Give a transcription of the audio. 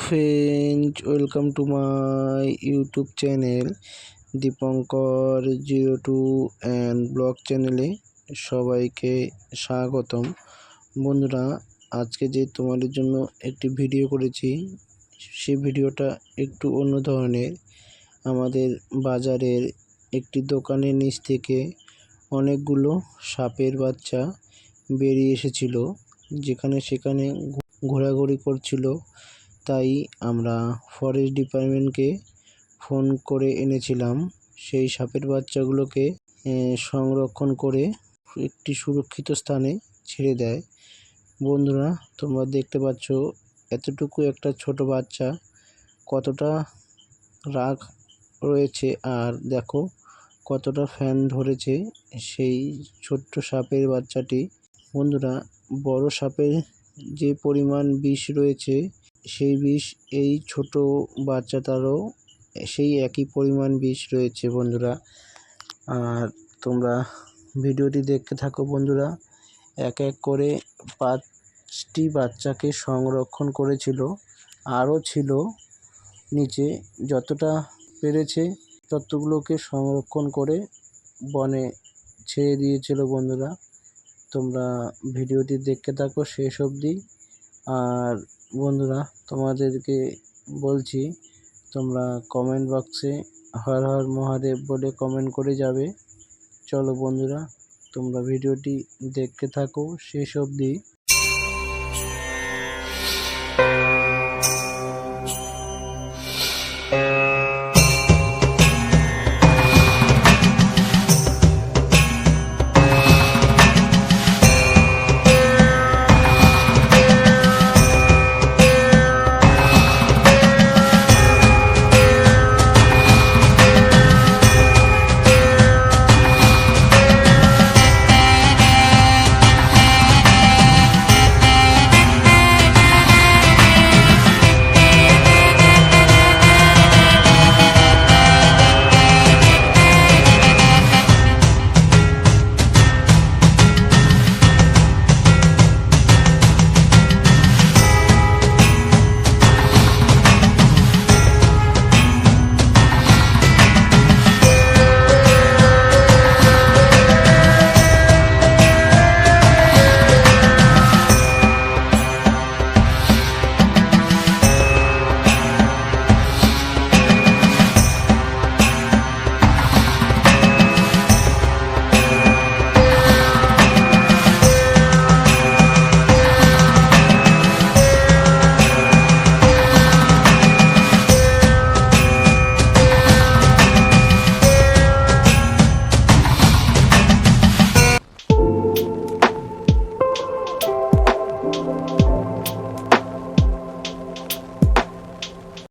friends, welcome to my YouTube channel দীপঙ্কর02 and blog চ্যানেলে সবাইকে স্বাগতম। বন্ধুরা, আজকে যে তোমাদের জন্য একটি ভিডিও করেছি, সেই ভিডিওটা একটু অন্য ধরনের। আমাদের বাজারের একটি দোকানের নিচ থেকে অনেকগুলো সাপের বাচ্চা বেরিয়ে এসেছিল, যেখানে সেখানে ঘোরাঘুরি করছিল। তাই আমরা ফরেস্ট ডিপার্টমেন্টকে ফোন করে এনেছিলাম সেই সাপের বাচ্চাগুলোকে সংরক্ষণ করে একটি সুরক্ষিত স্থানে ছেড়ে দেয়। বন্ধুরা, তোমরা দেখতে পাচ্ছ এতটুকু একটা ছোট বাচ্চা কতটা রাগ রয়েছে, আর দেখো কতটা ফ্যান ধরেছে সেই ছোট্ট সাপের বাচ্চাটি। বন্ধুরা, বড় সাপের যে পরিমাণ বিষ রয়েছে, সেই বিষ এই ছোট বাচ্চাটারও সেই একই পরিমাণ বিষ রয়েছে। বন্ধুরা, আর তোমরা ভিডিওটি দেখতে থাকো। বন্ধুরা, এক এক করে 5টি বাচ্চাকে সংরক্ষণ করেছিল, আরও ছিল নিচে, যতটা পেরেছে ততগুলোকে সংরক্ষণ করে বনে ছেড়ে দিয়েছিল। বন্ধুরা, তোমরা ভিডিওটি দেখতে থাকো শেষ অবধি। আর বন্ধুরা, তোমাদেরকে বলছি, তোমরা কমেন্ট বক্সে হর হর মহাদেব বলে কমেন্ট করে যাবে। চলো বন্ধুরা, তোমরা ভিডিওটি দেখতে থাকো শেষ অবধি।